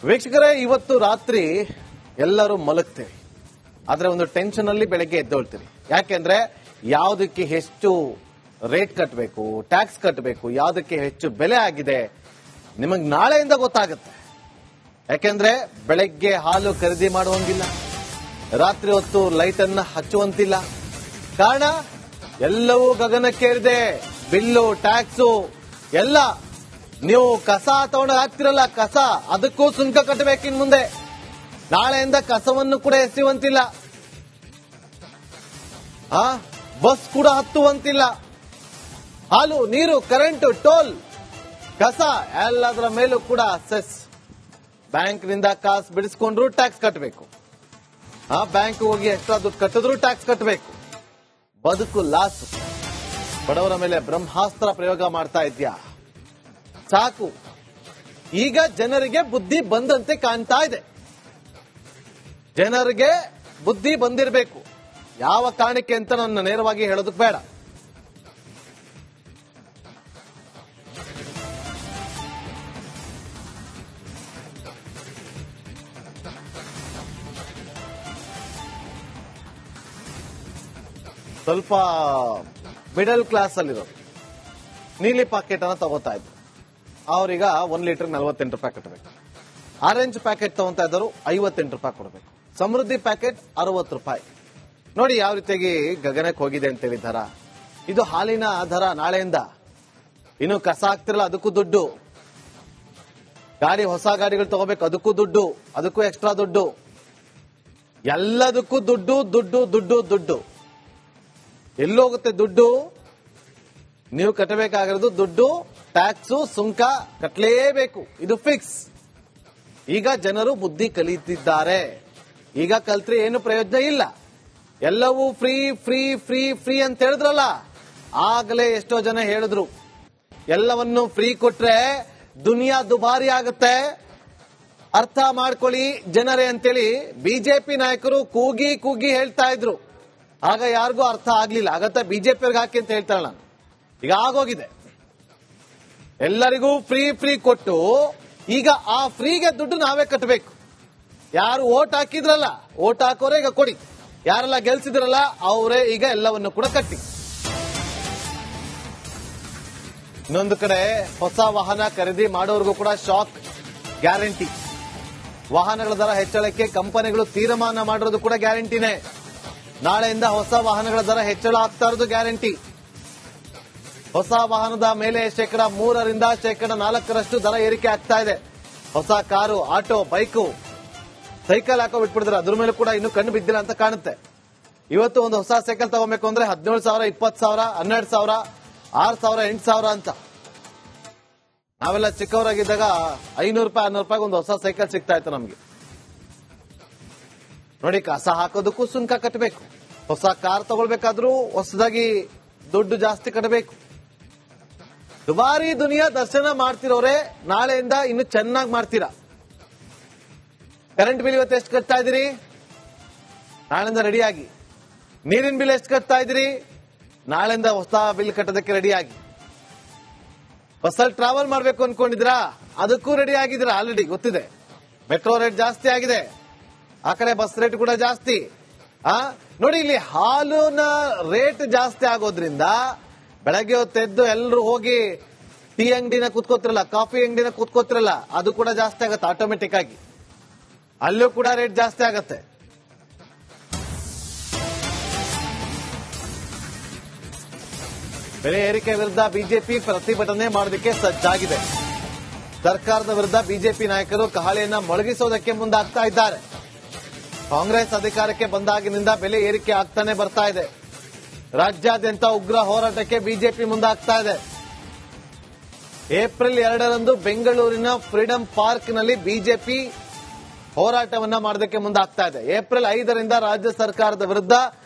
ವೀಕ್ಷಕರೇ, ಇವತ್ತು ರಾತ್ರಿ ಎಲ್ಲರೂ ಮಲಗ್ತೀವಿ, ಆದ್ರೆ ಒಂದು ಟೆನ್ಷನ್ ಅಲ್ಲಿ ಬೆಳಗ್ಗೆ ಎದ್ದೊಳ್ತೀವಿ. ಯಾಕೆಂದ್ರೆ ಯಾವುದಕ್ಕೆ ಹೆಚ್ಚು ರೇಟ್ ಕಟ್ಟಬೇಕು, ಟ್ಯಾಕ್ಸ್ ಕಟ್ಟಬೇಕು, ಯಾವುದಕ್ಕೆ ಹೆಚ್ಚು ಬೆಲೆ ಆಗಿದೆ ನಿಮಗೆ ನಾಳೆಯಿಂದ ಗೊತ್ತಾಗುತ್ತೆ. ಯಾಕೆಂದ್ರೆ ಬೆಳಗ್ಗೆ ಹಾಲು ಖರೀದಿ ಮಾಡುವಂಗಿಲ್ಲ, ರಾತ್ರಿ ಹೊತ್ತು ಲೈಟ್ ಅನ್ನ ಹಚ್ಚುವಂತಿಲ್ಲ. ಕಾರಣ ಎಲ್ಲವೂ ಗಗನಕ್ಕೇರಿದೆ. ಬಿಲ್ಲು, ಟ್ಯಾಕ್ಸು ಎಲ್ಲ. ನೀವು ಕಸ ತಗೊಂಡು ಹಾಕ್ತಿರಲ್ಲ, ಕಸ ಅದಕ್ಕೂ ಸುಂಕ ಕಟ್ಟಬೇಕಿನ್ ಮುಂದೆ. ನಾಳೆಯಿಂದ ಕಸವನ್ನು ಕೂಡ ಎಸೆಯುವಂತಿಲ್ಲ, ಬಸ್ ಕೂಡ ಹತ್ತುವಂತಿಲ್ಲ. ಹಾಲು, ನೀರು, ಕರೆಂಟ್, ಟೋಲ್, ಕಸ ಎಲ್ಲದರ ಮೇಲೂ ಕೂಡ ಸೆಸ್. ಬ್ಯಾಂಕ್ನಿಂದ ಕಾಸು ಬಿಡಿಸ್ಕೊಂಡ್ರು ಟ್ಯಾಕ್ಸ್ ಕಟ್ಟಬೇಕು, ಬ್ಯಾಂಕ್ ಹೋಗಿ ಎಕ್ಸ್ಟ್ರಾ ದುಡ್ಡು ಕಟ್ಟಿದ್ರು ಟ್ಯಾಕ್ಸ್ ಕಟ್ಟಬೇಕು. ಬದುಕು ಲಾಸ್. ಬಡವರ ಮೇಲೆ ಬ್ರಹ್ಮಾಸ್ತ್ರ ಪ್ರಯೋಗ ಮಾಡ್ತಾ ಇದ್ಯಾ? ಸಾಕು. ಈಗ ಜನರಿಗೆ ಬುದ್ಧಿ ಬಂದಂತೆ ಕಾಣ್ತಾ ಇದೆ. ಜನರಿಗೆ ಬುದ್ಧಿ ಬಂದಿರಬೇಕು. ಯಾವ ಕಾರಣಕ್ಕೆ ಅಂತ ನನ್ನ ನೇರವಾಗಿ ಹೇಳೋದಕ್ಕೆ ಬೇಡ. ಸ್ವಲ್ಪ ಮಿಡಲ್ ಕ್ಲಾಸ್ ಅಲ್ಲಿರೋದು ನೀಲಿ ಪಾಕೆಟ್ ಅನ್ನ ತಗೋತಾ ಇದ್ರು. ಅವ್ರೀಗ 1 ಲೀಟರ್ 48 ರೂಪಾಯಿ ಕಟ್ಟಬೇಕು. ಆರೆಂಜ್ ಪ್ಯಾಕೆಟ್ ತಗೊಂತಾ ಇದ್ದರು 58 ರೂಪಾಯಿ ಕೊಡಬೇಕು. ಸಮೃದ್ಧಿ ಪ್ಯಾಕೆಟ್ 60 ರೂಪಾಯಿ. ನೋಡಿ ಯಾವ ರೀತಿಯಾಗಿ ಗಗನಕ್ಕೆ ಹೋಗಿದೆ ಅಂತೇಳಿ ದರ. ಇದು ಹಾಲಿನ ದರ. ನಾಳೆಯಿಂದ ಇನ್ನು ಕಸ ಹಾಕ್ತಿರಲ್ಲ, ಅದಕ್ಕೂ ದುಡ್ಡು. ಗಾಡಿ, ಹೊಸ ಗಾಡಿಗಳು ತಗೋಬೇಕು, ಅದಕ್ಕೂ ದುಡ್ಡು, ಅದಕ್ಕೂ ಎಕ್ಸ್ಟ್ರಾ ದುಡ್ಡು. ಎಲ್ಲದಕ್ಕೂ ದುಡ್ಡು ದುಡ್ಡು ದುಡ್ಡು ದುಡ್ಡು. ಎಲ್ಲೋಗುತ್ತೆ ದುಡ್ಡು? ನೀವು ಕಟ್ಟಬೇಕಾಗಿರೋದು ದುಡ್ಡು, ಟ್ಯಾಕ್ಸು, ಸುಂಕ ಕಟ್ಟಲೇಬೇಕು. ಇದು ಫಿಕ್ಸ್. ಈಗ ಜನರು ಬುದ್ಧಿ ಕಲಿತಿದ್ದಾರೆ. ಈಗ ಕಲ್ತ್ರೆ ಏನು ಪ್ರಯೋಜನ ಇಲ್ಲ. ಎಲ್ಲವೂ ಫ್ರೀ ಫ್ರೀ ಫ್ರೀ ಫ್ರೀ ಅಂತ ಹೇಳಿದ್ರಲ್ಲ, ಆಗಲೇ ಎಷ್ಟೋ ಜನ ಹೇಳಿದ್ರು ಎಲ್ಲವನ್ನು ಫ್ರೀ ಕೊಟ್ರೆ ದುನಿಯಾ ದುಬಾರಿ ಆಗುತ್ತೆ, ಅರ್ಥ ಮಾಡ್ಕೊಳ್ಳಿ ಜನರೇ ಅಂತೇಳಿ ಬಿಜೆಪಿ ನಾಯಕರು ಕೂಗಿ ಕೂಗಿ ಹೇಳ್ತಾ ಇದ್ರು. ಆಗ ಯಾರಿಗೂ ಅರ್ಥ ಆಗ್ಲಿಲ್ಲ. ಆಗತ್ತ ಬಿಜೆಪಿಯವ್ರಿಗೆ ಹಾಕಿ ಅಂತ ಹೇಳ್ತಾರಲ್ಲ. ಈಗ ಆಗೋಗಿದೆ. ಎಲ್ಲರಿಗೂ ಫ್ರೀ ಫ್ರೀ ಕೊಟ್ಟು ಈಗ ಆ ಫ್ರೀಗೆ ದುಡ್ಡು ನಾವೇ ಕಟ್ಟಬೇಕು. ಯಾರು ಓಟ್ ಹಾಕಿದ್ರಲ್ಲ, ಓಟ್ ಹಾಕೋರೆ ಈಗ ಕೊಡಿ. ಯಾರೆಲ್ಲ ಗೆಲ್ಸಿದ್ರಲ್ಲ ಅವರೇ ಈಗ ಎಲ್ಲವನ್ನು ಕೂಡ ಕಟ್ಟಿ. ಇನ್ನೊಂದು ಕಡೆ ಹೊಸ ವಾಹನ ಖರೀದಿ ಮಾಡೋರ್ಗೂ ಕೂಡ ಶಾಕ್ ಗ್ಯಾರಂಟಿ. ವಾಹನಗಳ ದರ ಹೆಚ್ಚಳಕ್ಕೆ ಕಂಪನಿಗಳು ತೀರ್ಮಾನ ಮಾಡಿರೋದು ಕೂಡ ಗ್ಯಾರಂಟಿನೇ. ನಾಳೆಯಿಂದ ಹೊಸ ವಾಹನಗಳ ದರ ಹೆಚ್ಚಳ ಆಗ್ತಾ ಇರೋದು ಗ್ಯಾರಂಟಿ. ಹೊಸ ವಾಹನದ ಮೇಲೆ 3% ಶೇಕಡ 4% ದರ ಏರಿಕೆ ಆಗ್ತಾ ಇದೆ. ಹೊಸ ಕಾರು, ಆಟೋ, ಬೈಕು, ಸೈಕಲ್ ಹಾಕೋ ಬಿಟ್ಬಿಡಿದ್ರೆ ಅದ್ರ ಮೇಲೆ ಕೂಡ ಇನ್ನೂ ಕಣ್ಣು ಬಿದ್ದಿಲ್ಲ ಅಂತ ಕಾಣುತ್ತೆ. ಇವತ್ತು ಒಂದು ಹೊಸ ಸೈಕಲ್ ತಗೋಬೇಕು ಅಂದ್ರೆ 17,000, 20,000, 12,000, 6,000, 8,000 ಅಂತ. ನಾವೆಲ್ಲ ಚಿಕ್ಕವರಾಗಿದ್ದಾಗ 500 ರೂಪಾಯಿ 600 ರೂಪಾಯಿಗೆ ಒಂದು ಹೊಸ ಸೈಕಲ್ ಸಿಗ್ತಾ ಇತ್ತು ನಮ್ಗೆ. ನೋಡಿ, ಕಸ ಹಾಕೋದಕ್ಕೂ ಸುಂಕ ಕಟ್ಟಬೇಕು. ಹೊಸ ಕಾರ್ ತಗೊಳ್ಬೇಕಾದ್ರೂ ಹೊಸದಾಗಿ ದುಡ್ಡು ಜಾಸ್ತಿ ಕಟ್ಟಬೇಕು. ದುಬಾರಿ ದುನಿಯಾ ದರ್ಶನ ಮಾಡ್ತಿರೋರೆ ನಾಳೆಯಿಂದ ಇನ್ನು ಚೆನ್ನಾಗಿ ಮಾಡ್ತೀರಾ. ಕರೆಂಟ್ ಬಿಲ್ ಇವತ್ತು ಎಷ್ಟು ಕಟ್ತಾ ಇದ್ದೀರಿ? ನಾಳೆಯಿಂದ ರೆಡಿಯಾಗಿ. ನೀರಿನ ಬಿಲ್ ಎಷ್ಟು ಕಟ್ತಾ ಇದ್ದೀರಿ? ನಾಳೆಯಿಂದ ಹೊಸ ಬಿಲ್ ಕಟ್ಟೋದಕ್ಕೆ ರೆಡಿಯಾಗಿ. ಬಸ್ಸಲ್ಲಿ ಟ್ರಾವೆಲ್ ಮಾಡಬೇಕು ಅನ್ಕೊಂಡಿದ್ರಾ? ಅದಕ್ಕೂ ರೆಡಿ ಆಗಿದ್ದೀರಾ ಆಲ್ರೆಡಿ, ಗೊತ್ತಿದೆ. ಮೆಟ್ರೋ ರೇಟ್ ಜಾಸ್ತಿ ಆಗಿದೆ, ಆ ಕಡೆ ಬಸ್ ರೇಟ್ ಕೂಡ ಜಾಸ್ತಿ. ನೋಡಿ, ಇಲ್ಲಿ ಹಾಲಿನ ರೇಟ್ ಜಾಸ್ತಿ ಆಗೋದ್ರಿಂದ ಬೆಳಗ್ಗೆ ಹೊತ್ತೆದ್ದು ಎಲ್ಲರೂ ಹೋಗಿ ಟೀ ಅಂಗಡಿನ ಕೂತ್ಕೋತಿರಲ್ಲ, ಕಾಫಿ ಅಂಗಡಿನ ಕೂತ್ಕೋತಿರಲ್ಲ, ಅದು ಕೂಡ ಜಾಸ್ತಿ ಆಗತ್ತೆ ಆಟೋಮೆಟಿಕ್ ಆಗಿ. ಅಲ್ಲೂ ಕೂಡ ರೇಟ್ ಜಾಸ್ತಿ ಆಗತ್ತೆ. ಬೆಲೆ ಏರಿಕೆ ವಿರುದ್ಧ ಬಿಜೆಪಿ ಪ್ರತಿಭಟನೆ ಮಾಡೋದಕ್ಕೆ ಸಜ್ಜಾಗಿದೆ. ಸರ್ಕಾರದ ವಿರುದ್ಧ ಬಿಜೆಪಿ ನಾಯಕರು ಕಹಳೆಯನ್ನ ಮೊಳಗಿಸೋದಕ್ಕೆ ಮುಂದಾಗ್ತಾ ಇದ್ದಾರೆ. ಕಾಂಗ್ರೆಸ್ ಅಧಿಕಾರಕ್ಕೆ ಬಂದಾಗಿನಿಂದ ಬೆಲೆ ಏರಿಕೆ ಆಗ್ತಾನೆ ಬರ್ತಾ ಇದೆ. ರಾಜ್ಯಾದ್ಯಂತ ಉಗ್ರ ಹೋರಾಟಕ್ಕೆ ಬಿಜೆಪಿ ಮುಂದಾಗ್ತಾ ಇದೆ. ಏಪ್ರಿಲ್ 2ರಂದು ಬೆಂಗಳೂರಿನ ಫ್ರೀಡಂ ಪಾರ್ಕ್ನಲ್ಲಿ ಬಿಜೆಪಿ ಹೋರಾಟವನ್ನ ಮಾಡೋದಕ್ಕೆ ಮುಂದಾಗ್ತಾ ಇದೆ. ಏಪ್ರಿಲ್ 5ರಿಂದ ರಾಜ್ಯ ಸರ್ಕಾರದ ವಿರುದ್ಧ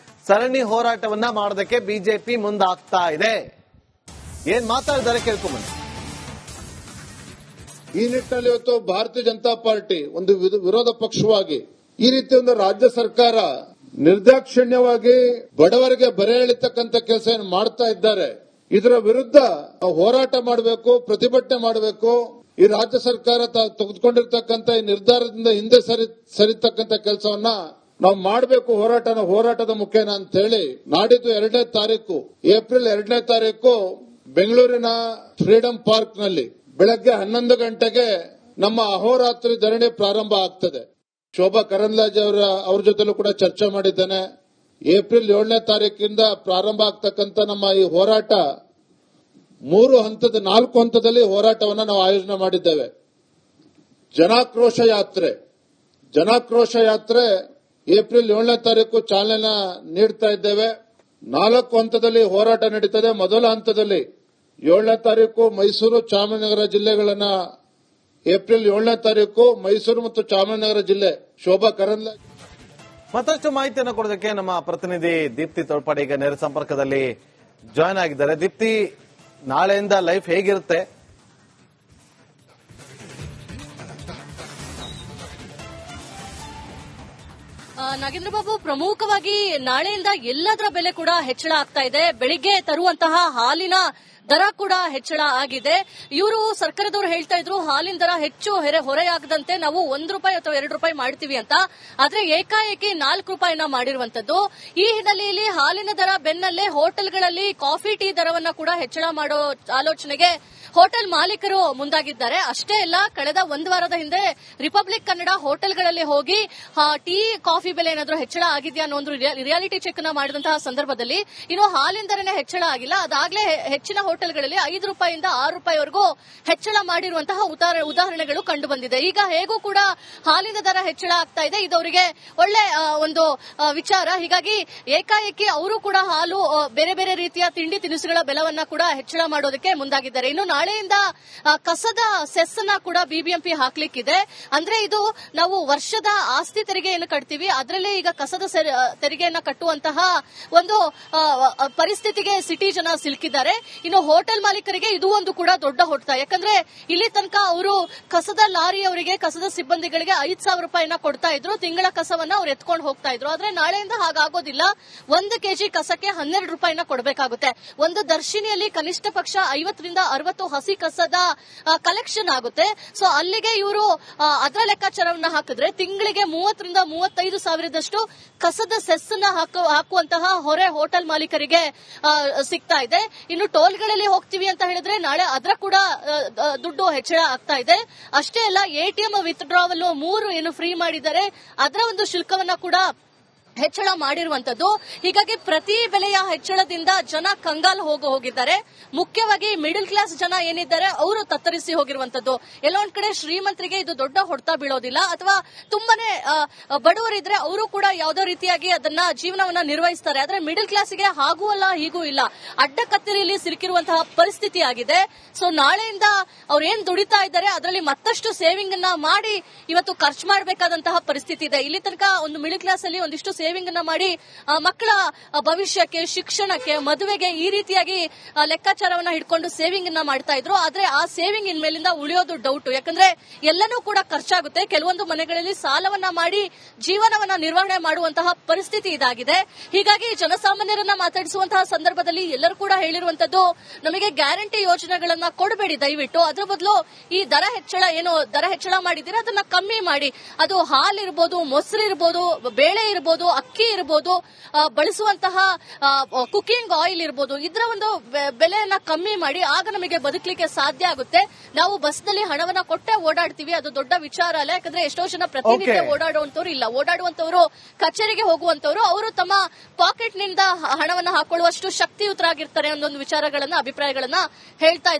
ಸರಣಿ ಹೋರಾಟವನ್ನ ಮಾಡೋದಕ್ಕೆ ಬಿಜೆಪಿ ಮುಂದಾಗ್ತಾ ಇದೆ. ಏನ್ ಮಾತಾಡಿದ್ದಾರೆ ಕೇಳ್ಕೊಂಬನ್ನಿ. ಈ ನಿಟ್ಟಿನಲ್ಲಿ ಇವತ್ತು ಭಾರತೀಯ ಜನತಾ ಪಾರ್ಟಿ ಒಂದು ವಿರೋಧ ಪಕ್ಷವಾಗಿ ಈ ರೀತಿ ಒಂದು ರಾಜ್ಯ ಸರ್ಕಾರ ನಿರ್ದಾಕ್ಷಿಣ್ಯವಾಗಿ ಬಡವರಿಗೆ ಬರೆ ಎಳಿತಕ್ಕಂಥ ಕೆಲಸ ಮಾಡ್ತಾ ಇದ್ದಾರೆ. ಇದರ ವಿರುದ್ಧ ಹೋರಾಟ ಮಾಡಬೇಕು, ಪ್ರತಿಭಟನೆ ಮಾಡಬೇಕು. ಈ ರಾಜ್ಯ ಸರ್ಕಾರ ತೆಗೆದುಕೊಂಡಿರ್ತಕ್ಕಂಥ ಈ ನಿರ್ಧಾರದಿಂದ ಹಿಂದೆ ಸರಿತಕ್ಕಂಥ ಕೆಲಸವನ್ನ ನಾವು ಮಾಡಬೇಕು, ಹೋರಾಟದ ಮುಖೇನ ಅಂತ ಹೇಳಿ ನಾಡಿದ್ದು 2ನೇ ತಾರೀಕು ಏಪ್ರಿಲ್ 2ನೇ ತಾರೀಕು ಬೆಂಗಳೂರಿನ ಫ್ರೀಡಂ ಪಾರ್ಕ್ ನಲ್ಲಿ ಬೆಳಗ್ಗೆ 11 ಗಂಟೆಗೆ ನಮ್ಮ ಅಹೋರಾತ್ರಿ ಧರಣಿ ಪ್ರಾರಂಭ ಆಗ್ತದೆ. ಶೋಭಾ ಕರಂದ್ಲಾಜೆ ಅವ್ರ ಜೊತೆಲೂ ಕೂಡ ಚರ್ಚೆ ಮಾಡಿದ್ದೇನೆ. ಏಪ್ರಿಲ್ 7ನೇ ತಾರೀಕಿಂದ ಪ್ರಾರಂಭ ಆಗ್ತಕ್ಕಂಥ ನಮ್ಮ ಈ ಹೋರಾಟ 4 ಹಂತದಲ್ಲಿ ಹೋರಾಟವನ್ನು ನಾವು ಆಯೋಜನೆ ಮಾಡಿದ್ದೇವೆ. ಜನಾಕ್ರೋಶ ಯಾತ್ರೆ ಏಪ್ರಿಲ್ 7ನೇ ತಾರೀಕು ಚಾಲನೆ ನೀಡ್ತಾ ಇದ್ದೇವೆ. 4 ಹಂತದಲ್ಲಿ ಹೋರಾಟ ನಡೀತದೆ. ಮೊದಲ ಹಂತದಲ್ಲಿ 7ನೇ ತಾರೀಕು ಮೈಸೂರು ಚಾಮರಾಜನಗರ ಜಿಲ್ಲೆಗಳನ್ನ, ಏಪ್ರಿಲ್ 7ನೇ ತಾರೀಕು ಮೈಸೂರು ಮತ್ತು ಚಾಮರಾಜನಗರ ಜಿಲ್ಲೆ ಶೋಭಾ ಕರಂದ್ಲಾಜೆ. ಮತ್ತಷ್ಟು ಮಾಹಿತಿಯನ್ನು ಕೊಡೋದಕ್ಕೆ ನಮ್ಮ ಪ್ರತಿನಿಧಿ ದೀಪ್ತಿ ತೋಳ್ಪಾಡಿ ಈಗ ನೇರ ಸಂಪರ್ಕದಲ್ಲಿ ಜಾಯ್ನ್ ಆಗಿದ್ದಾರೆ. ದೀಪ್ತಿ, ನಾಳೆಯಿಂದ ಲೈಫ್ ಹೇಗಿರುತ್ತೆ? ನಾಗೇಂದ್ರ ಬಾಬು, ಪ್ರಮುಖವಾಗಿ ನಾಳೆಯಿಂದ ಎಲ್ಲದರ ಬೆಲೆ ಕೂಡ ಹೆಚ್ಚಳ ಆಗ್ತಾ ಇದೆ. ಬೆಳಿಗ್ಗೆ ತರುವಂತಹ ಹಾಲಿನ ದರ ಕೂಡ ಹೆಚ್ಚಳ ಆಗಿದೆ. ಇವರು ಸರ್ಕಾರದವರು ಹೇಳ್ತಾ ಇದ್ರು ಹಾಲಿನ ದರ ಹೆಚ್ಚು ಹೊರೆಯಾಗದಂತೆ ನಾವು ₹1 ಅಥವಾ ₹2 ಮಾಡ್ತೀವಿ ಅಂತ. ಆದ್ರೆ ಏಕಾಏಕಿ ₹4 ಮಾಡಿರುವಂತದ್ದು. ಈ ಹಿನ್ನೆಲೆಯಲ್ಲಿ ಹಾಲಿನ ದರ ಬೆನ್ನಲ್ಲೇ ಹೋಟೆಲ್ಗಳಲ್ಲಿ ಕಾಫಿ ಟೀ ದರವನ್ನ ಕೂಡ ಹೆಚ್ಚಳ ಮಾಡೋ ಆಲೋಚನೆಗೆ ಹೋಟೆಲ್ ಮಾಲೀಕರು ಮುಂದಾಗಿದ್ದಾರೆ. ಅಷ್ಟೇ ಅಲ್ಲ, ಕಳೆದ 1 ವಾರದ ಹಿಂದೆ ರಿಪಬ್ಲಿಕ್ ಕನ್ನಡ ಹೋಟೆಲ್ಗಳಲ್ಲಿ ಹೋಗಿ ಟೀ ಕಾಫಿ ಬೆಲೆ ಏನಾದ್ರೂ ಹೆಚ್ಚಳ ಆಗಿದೆಯಾ ಅನ್ನೋ ಒಂದು ರಿಯಾಲಿಟಿ ಚೆಕ್ ಅನ್ನ ಮಾಡಿದಂತಹ ಸಂದರ್ಭದಲ್ಲಿ ಇನ್ನು ಹಾಲಿನ ದರನೇ ಹೆಚ್ಚಳ ಆಗಿಲ್ಲ. ಅದಾಗಲೇ ಹೆಚ್ಚಿನ ಹೋಟೆಲ್ಗಳಲ್ಲಿ ₹5 ಇಂದ ₹6ವರೆಗೂ ಹೆಚ್ಚಳ ಮಾಡಿರುವಂತಹ ಉದಾಹರಣೆಗಳು ಕಂಡು ಬಂದಿದೆ. ಈಗ ಹೇಗೂ ಕೂಡ ಹಾಲಿನ ದರ ಹೆಚ್ಚಳ ಆಗ್ತಾ ಇದೆ. ಇದು ಅವರಿಗೆ ಒಳ್ಳೆ ಒಂದು ವಿಚಾರ. ಹೀಗಾಗಿ ಏಕಾಏಕಿ ಅವರು ಕೂಡ ಹಾಲು, ಬೇರೆ ಬೇರೆ ರೀತಿಯ ತಿಂಡಿ ತಿನಿಸುಗಳ ಬೆಲೆವನ್ನ ಕೂಡ ಹೆಚ್ಚಳ ಮಾಡೋದಕ್ಕೆ ಮುಂದಾಗಿದ್ದಾರೆ. ಇನ್ನು ನಾಳೆಯಿಂದ ಕಸದ ಸೆಸ್ ಅನ್ನ ಕೂಡ ಬಿಬಿಎಂಪಿ ಹಾಕ್ಲಿಕ್ಕಿದೆ. ಅಂದ್ರೆ ಇದು ನಾವು ವರ್ಷದ ಆಸ್ತಿ ತೆರಿಗೆಯನ್ನು ಕಟ್ತೀವಿ, ಅದರಲ್ಲೇ ಈಗ ಕಸದ ತೆರಿಗೆಯನ್ನ ಕಟ್ಟುವಂತಹ ಒಂದು ಪರಿಸ್ಥಿತಿಗೆ ಸಿಟಿ ಜನ ಸಿಲುಕಿದ್ದಾರೆ. ಇನ್ನು ಹೋಟೆಲ್ ಮಾಲೀಕರಿಗೆ ಇದು ಒಂದು ಕೂಡ ದೊಡ್ಡ ಹೊಡೆತ. ಯಾಕಂದ್ರೆ ಇಲ್ಲಿ ತನಕ ಅವರು ಕಸದ ಲಾರಿ ಅವರಿಗೆ, ಕಸದ ಸಿಬ್ಬಂದಿಗಳಿಗೆ ₹5,000 ಕೊಡ್ತಾ ಇದ್ರು. ತಿಂಗಳ ಕಸವನ್ನ ಅವ್ರು ಎತ್ಕೊಂಡು ಹೋಗ್ತಾ ಇದ್ರು. ಆದ್ರೆ ನಾಳೆಯಿಂದ ಹಾಗಾಗೋದಿಲ್ಲ. 1 ಕೆಜಿ ಕಸಕ್ಕೆ ₹12 ಕೊಡಬೇಕಾಗುತ್ತೆ. ಒಂದು ದರ್ಶಿನಿಯಲ್ಲಿ ಕನಿಷ್ಠ ಪಕ್ಷ 50 ರಿಂದ 60 ಹಸಿ ಕಸದ ಕಲೆಕ್ಷನ್ ಆಗುತ್ತೆ. ಸೊ ಅಲ್ಲಿಗೆ ಇವರು ಅದರ ಲೆಕ್ಕಾಚಾರವನ್ನ ಹಾಕಿದ್ರೆ ತಿಂಗಳಿಗೆ 30 ರಿಂದ 35 ಸಾವಿರದಷ್ಟು ಕಸದ ಸೆಸ್ ಅನ್ನ ಹಾಕುವಂತಹ ಹೊರೆ ಹೋಟೆಲ್ ಮಾಲೀಕರಿಗೆ ಸಿಗ್ತಾ ಇದೆ. ಇನ್ನು ಟೋಲ್ಗಳಲ್ಲಿ ಹೋಗ್ತೀವಿ ಅಂತ ಹೇಳಿದ್ರೆ ನಾಳೆ ಅದರ ಕೂಡ ದುಡ್ಡು ಹೆಚ್ಚಳ ಆಗ್ತಾ ಇದೆ. ಅಷ್ಟೇ ಅಲ್ಲ, ಎಟಿಎಂ ವಿತ್ಡ್ರಾವಲ್ 3 ಏನು ಫ್ರೀ ಮಾಡಿದ್ದಾರೆ, ಅದರ ಒಂದು ಶುಲ್ಕವನ್ನ ಕೂಡ ಹೆಚ್ಚಳ ಮಾಡಿರುವಂತದ್ದು. ಹೀಗಾಗಿ ಪ್ರತಿ ಬೆಲೆಯ ಹೆಚ್ಚಳದಿಂದ ಜನ ಕಂಗಾಲು ಹೋಗಿದ್ದಾರೆ. ಮುಖ್ಯವಾಗಿ ಮಿಡಲ್ ಕ್ಲಾಸ್ ಜನ ಏನಿದ್ದಾರೆ ಅವರು ತತ್ತರಿಸಿ ಹೋಗಿರುವಂತದ್ದು. ಎಲ್ಲೊಂದ್ ಕಡೆ ಶ್ರೀಮಂತರಿಗೆ ಇದು ದೊಡ್ಡ ಹೊಡೆತ ಬೀಳೋದಿಲ್ಲ, ಅಥವಾ ತುಂಬಾನೇ ಬಡವರಿದ್ರೆ ಅವರು ಕೂಡ ಯಾವುದೋ ರೀತಿಯಾಗಿ ಅದನ್ನ ಜೀವನವನ್ನ ನಿರ್ವಹಿಸ್ತಾರೆ. ಆದ್ರೆ ಮಿಡಲ್ ಕ್ಲಾಸ್ಗೆ ಹಾಗೂ ಅಲ್ಲ ಹೀಗೂ ಇಲ್ಲ, ಅಡ್ಡಕತ್ತರಿಯಲ್ಲಿ ಸಿಲುಕಿರುವಂತಹ ಪರಿಸ್ಥಿತಿ ಆಗಿದೆ. ಸೊ ನಾಳೆಯಿಂದ ಅವ್ರು ಏನ್ ದುಡಿತಾ ಇದ್ದಾರೆ ಅದರಲ್ಲಿ ಮತ್ತಷ್ಟು ಸೇವಿಂಗ್ ಅನ್ನ ಮಾಡಿ ಇವತ್ತು ಖರ್ಚು ಮಾಡಬೇಕಾದಂತಹ ಪರಿಸ್ಥಿತಿ ಇದೆ. ಇಲ್ಲಿ ತನಕ ಒಂದು ಮಿಡಲ್ ಕ್ಲಾಸ್ ಅಲ್ಲಿ ಒಂದಿಷ್ಟು ಸೇವಿಂಗ್ ಅನ್ನ ಮಾಡಿ ಮಕ್ಕಳ ಭವಿಷ್ಯಕ್ಕೆ, ಶಿಕ್ಷಣಕ್ಕೆ, ಮದುವೆಗೆ ಈ ರೀತಿಯಾಗಿ ಲೆಕ್ಕಾಚಾರವನ್ನ ಹಿಡ್ಕೊಂಡು ಸೇವಿಂಗ್ ಅನ್ನ ಮಾಡ್ತಾ ಇದ್ರು. ಆದ್ರೆ ಆ ಸೇವಿಂಗ್ ಇನ್ಮೇಲಿಂದ ಉಳಿಯೋದು ಡೌಟ್. ಯಾಕಂದ್ರೆ ಎಲ್ಲನೂ ಕೂಡ ಖರ್ಚಾಗುತ್ತೆ. ಕೆಲವೊಂದು ಮನೆಗಳಲ್ಲಿ ಸಾಲವನ್ನ ಮಾಡಿ ಜೀವನವನ್ನ ನಿರ್ವಹಣೆ ಮಾಡುವಂತಹ ಪರಿಸ್ಥಿತಿ ಇದಾಗಿದೆ. ಹೀಗಾಗಿ ಜನಸಾಮಾನ್ಯರನ್ನ ಮಾತಾಡಿಸುವಂತಹ ಸಂದರ್ಭದಲ್ಲಿ ಎಲ್ಲರೂ ಕೂಡ ಹೇಳಿರುವಂತದ್ದು, ನಮಗೆ ಗ್ಯಾರಂಟಿ ಯೋಜನೆಗಳನ್ನ ಕೊಡಬೇಡಿ ದಯವಿಟ್ಟು, ಅದ್ರ ಬದಲು ಈ ದರ ಹೆಚ್ಚಳ ಮಾಡಿದ್ದೀರಾ ಅದನ್ನ ಕಮ್ಮಿ ಮಾಡಿ. ಅದು ಹಾಲಿರ್ಬೋದು, ಮೊಸರು ಇರ್ಬೋದು, ಬೇಳೆ ಇರ್ಬೋದು, ಅಕ್ಕಿ ಇರಬಹುದು, ಬಳಸುವಂತಹ ಕುಕಿಂಗ್ ಆಯಿಲ್ ಇರಬಹುದು, ಇದರ ಒಂದು ಬೆಲೆಯನ್ನ ಕಮ್ಮಿ ಮಾಡಿ. ಆಗ ನಮಗೆ ಬದುಕಲಿಕ್ಕೆ ಸಾಧ್ಯ ಆಗುತ್ತೆ. ನಾವು ಬಸ್ನಲ್ಲಿ ಹಣವನ್ನ ಕೊಟ್ಟೆ ಓಡಾಡ್ತೀವಿ, ಅದು ದೊಡ್ಡ ವಿಚಾರ ಅಲ್ಲ. ಯಾಕಂದ್ರೆ ಎಷ್ಟೋ ಜನ ಪ್ರತಿನಿತ್ಯ ಓಡಾಡುವಂತವ್ರು ಇಲ್ಲ. ಓಡಾಡುವಂತವರು, ಕಚೇರಿಗೆ ಹೋಗುವಂತವರು, ಅವರು ತಮ್ಮ ಪಾಕೆಟ್ ನಿಂದ ಹಣವನ್ನ ಹಾಕೊಳ್ಳುವಷ್ಟು ಶಕ್ತಿಯುತರಾಗಿರ್ತಾರೆ ಅನ್ನೊಂದು ವಿಚಾರಗಳನ್ನ, ಅಭಿಪ್ರಾಯಗಳನ್ನ ಹೇಳ್ತಾ ಇದ್ದಾರೆ.